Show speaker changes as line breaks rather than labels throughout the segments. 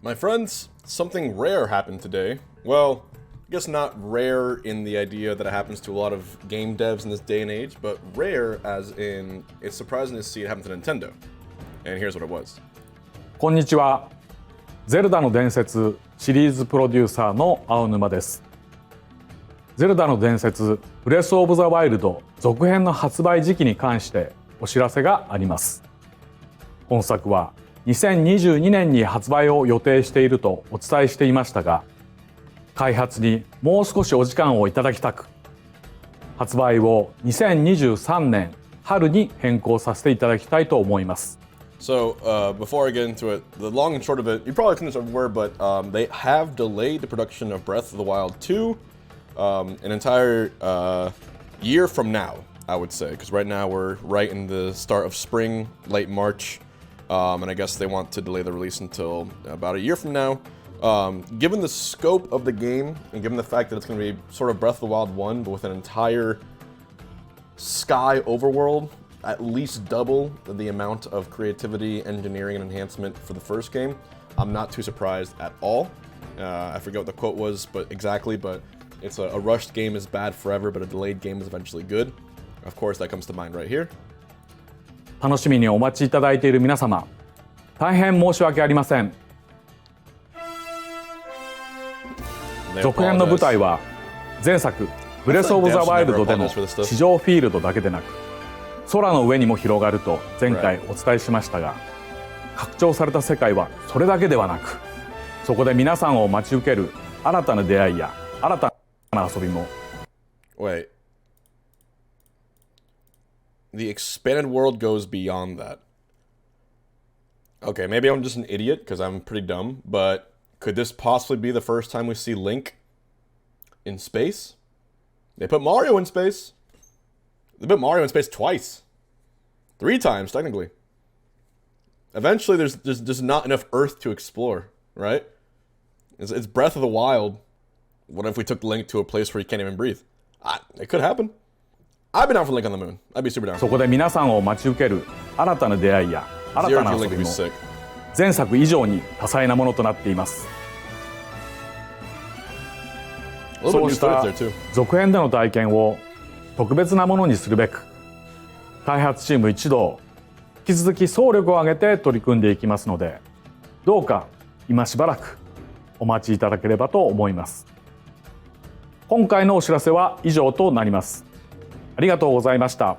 My friends, something rare happened today. Well, I guess not rare in the idea that it happens to a lot of game devs in this day and age, but rare as in it's surprising to see it happen to Nintendo. And here's what it was.
こんにちは。ゼルダの伝説シリーズプロデューサーの青沼です。ゼルダの伝説ブレスオブザワイルド続編の発売時期に関してお知らせがあります。本作は2022年に発売を予定しているとお伝えしていましたが、開発にもう少しお時間をいただきたく、発売を2023年春に変更させていただきたいと思います。
So, before I get into it, the long and short of it, you probably couldn't remember, but they have delayed the production of Breath of the Wild 2 an entire year from now, I would say, because right now we're right in the start of spring, late March, and I guess they want to delay the release until about a year from now. Given the scope of the game, and given the fact that it's going to be sort of Breath of the Wild 1, but with an entire sky overworld, at least double the amount of creativity, engineering, and enhancement for the first game, I'm not too surprised at all. I forget what the quote was, but it's a rushed game is bad forever, but a delayed game is eventually good. Of course, that comes to mind right here.
楽しみにお待ちいただいている皆様、大変申し訳ありません。続編の舞台は前作ブレスオブザワイルドでの地上フィールドだけでなく、空の上にも広がると前回お伝えしましたが、拡張された世界はそれだけではなく、そこで皆さんを待ち受ける新たな出会いや新たな遊びも。
Wait. The expanded world goes beyond that. Okay, maybe I'm just an idiot because I'm pretty dumb, but could this possibly be the first time we see Link in space? They put Mario in space. They put Mario in space twice. 3 times, technically. Eventually, there's just not enough Earth to explore, right? It's Breath of the Wild. What if we took Link to a place where he can't even breathe? It could happen. I've been out for Link on the Moon. I'd be super down.
そこで皆さんを待ち受ける新たな出会いや新たな遊びも前作以上に多彩なものとなっています。そうした続編での体験を特別なものにするべく、開発チーム一同引き続き総力を挙げて取り組んでいきますので、どうか今しばらくお待ちいただければと思います。今回のお知らせは以上となります。ありがとうございました。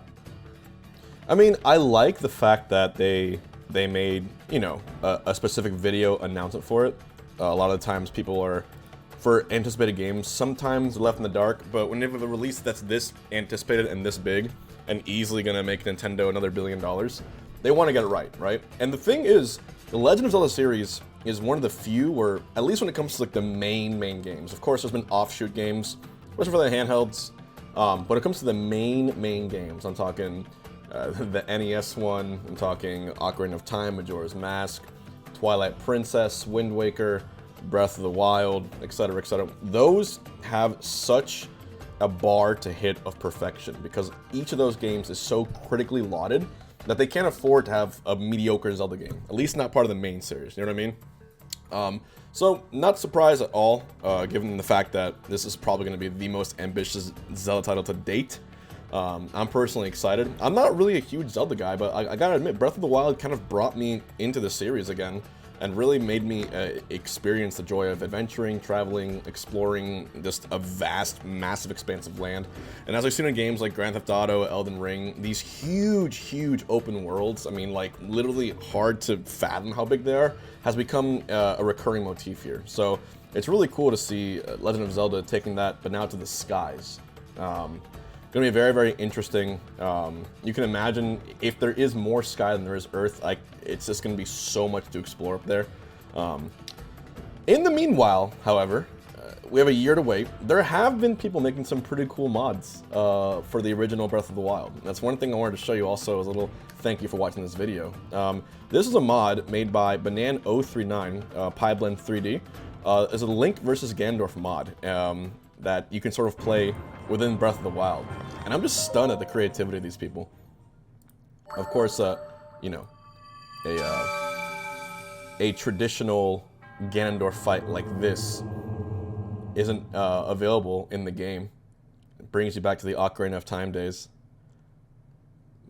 I mean, I like the fact that they made, you know, a specific video announcement for it. A lot of the times people are, for anticipated games, sometimes left in the dark, but when they have a release that's this anticipated and this big, and easily gonna make Nintendo another $1 billion, they want to get it right, right? And the thing is, the Legend of Zelda series is one of the few where, at least when it comes to like the main games, of course there's been offshoot games, especially for the handhelds, but when it comes to the main games, I'm talking the NES one, I'm talking Ocarina of Time, Majora's Mask, Twilight Princess, Wind Waker, Breath of the Wild, etc., etc. Those have such a bar to hit of perfection because each of those games is so critically lauded that they can't afford to have a mediocre Zelda game, at least not part of the main series, you know what I mean? So, not surprised at all, given the fact that this is probably going to be the most ambitious Zelda title to date. I'm personally excited. I'm not really a huge Zelda guy, but I gotta admit, Breath of the Wild kind of brought me into the series again and really made me experience the joy of adventuring, traveling, exploring just a vast, massive expanse of land. And as I've seen in games like Grand Theft Auto, Elden Ring, these huge open worlds, I mean, like, literally hard to fathom how big they are, has become a recurring motif here. So it's really cool to see Legend of Zelda taking that, but now to the skies. Gonna be very interesting. You can imagine if there is more sky than there is Earth, like it's just gonna be so much to explore up there. In the meanwhile, however, we have a year to wait. There have been people making some pretty cool mods for the original Breath of the Wild. That's one thing I wanted to show you also as a little thank you for watching this video. This is a mod made by Banan039, PieBlend 3D. It's a Link versus Ganondorf mod that you can sort of play within Breath of the Wild. And I'm just stunned at the creativity of these people. Of course, you know, a traditional Ganondorf fight like this isn't available in the game. It brings you back to the Ocarina of Time days.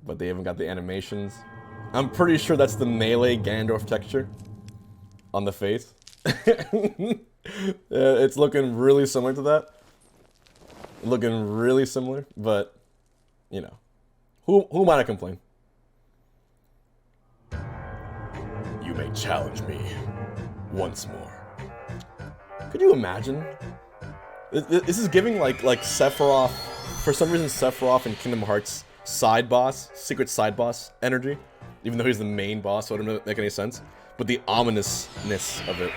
But they haven't got the animations. I'm pretty sure that's the melee Ganondorf texture on the face. It's looking really similar to that. Looking really similar, but, you know, who might I complain? You may challenge me once more. Could you imagine? This is giving like Sephiroth, for some reason Sephiroth in Kingdom Hearts side boss, secret side boss energy, even though he's the main boss, so it doesn't make any sense. But the ominousness of it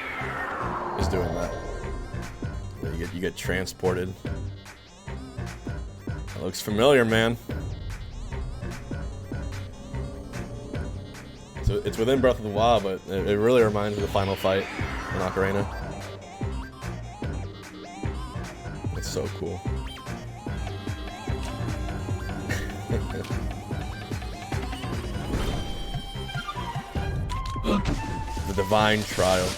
is doing that. You get transported. That looks familiar, man. So it's within Breath of the Wild, but it really reminds me of the final fight in Ocarina. It's so cool. The Divine Trial.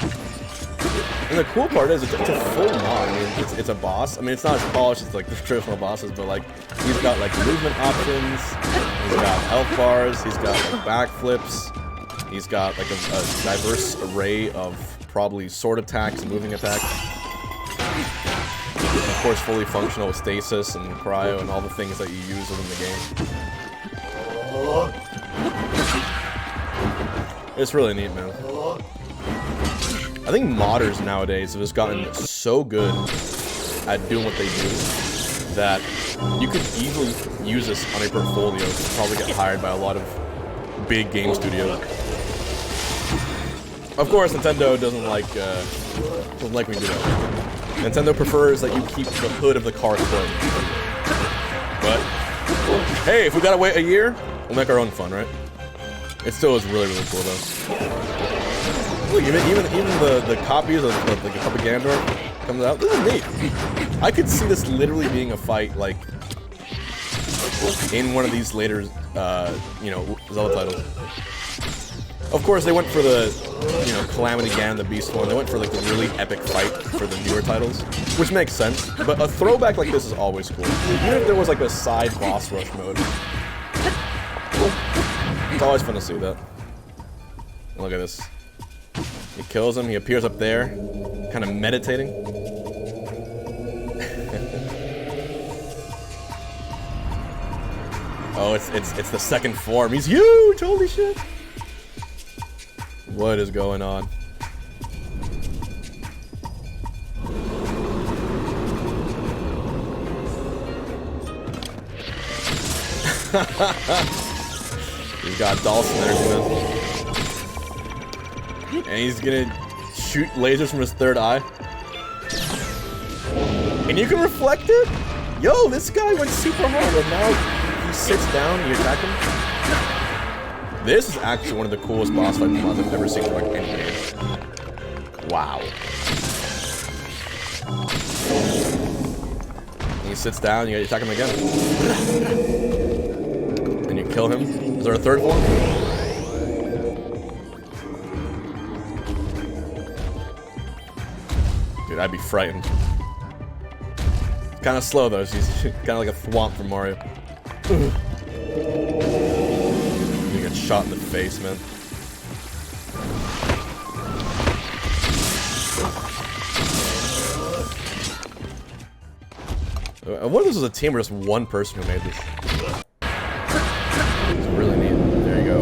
And the cool part is, it's a full mod. I mean, it's a boss. I mean, it's not as polished as like the traditional bosses, but like, he's got like movement options, he's got health bars, he's got like backflips, he's got like a diverse array of probably sword attacks and moving attacks. Of course, fully functional with stasis and cryo and all the things that you use within the game. It's really neat, man. I think modders nowadays have just gotten so good at doing what they do that you could easily use this on a portfolio to probably get hired by a lot of big game studios. Of course, Nintendo doesn't like when you do that. Nintendo prefers that you keep the hood of the car closed. But hey, if we gotta wait a year, we'll make our own fun, right? It still is really, really cool though. Look, even the copies of the Cup of Ganondorf comes out. This is neat. I could see this literally being a fight like in one of these later, you know, Zelda titles. Of course, they went for the, you know, Calamity Ganon, the Beast one. They went for like the really epic fight for the newer titles, which makes sense. But a throwback like this is always cool. Even if there was like a side boss rush mode. It's always fun to see that. And look at this. He kills him, he appears up there, kind of meditating. Oh, it's the second form. He's huge! Holy shit! What is going on? He's got Dawson there, man. And he's gonna shoot lasers from his third eye. And you can reflect it? Yo, this guy went super hard, and now he sits down and you attack him. This is actually one of the coolest boss fight mods I've ever seen in like any game. Wow. And he sits down, you attack him again. And you kill him. Is there a third one? Dude, I'd be frightened. Kind of slow though, she's kind of like a thwomp from Mario. You get shot in the face, man. I wonder if this was a team or just one person who made this. It's really neat. There you go.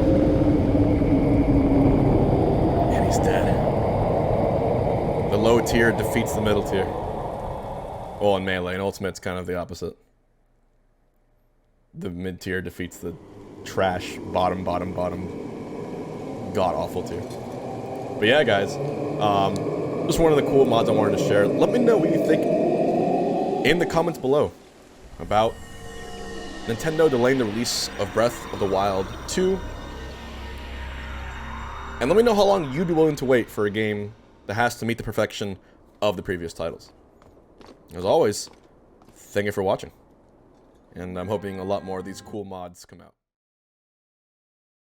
And he's dead. The low tier defeats the middle tier. Well, in Melee, and Ultimate's kind of the opposite. The mid tier defeats the trash, bottom, god-awful tier. But yeah, guys, just one of the cool mods I wanted to share. Let me know what you think in the comments below about Nintendo delaying the release of Breath of the Wild 2. And let me know how long you'd be willing to wait for a game that has to meet the perfection of the previous titles. As always, thank you for watching. And I'm hoping a lot more of these cool mods come out.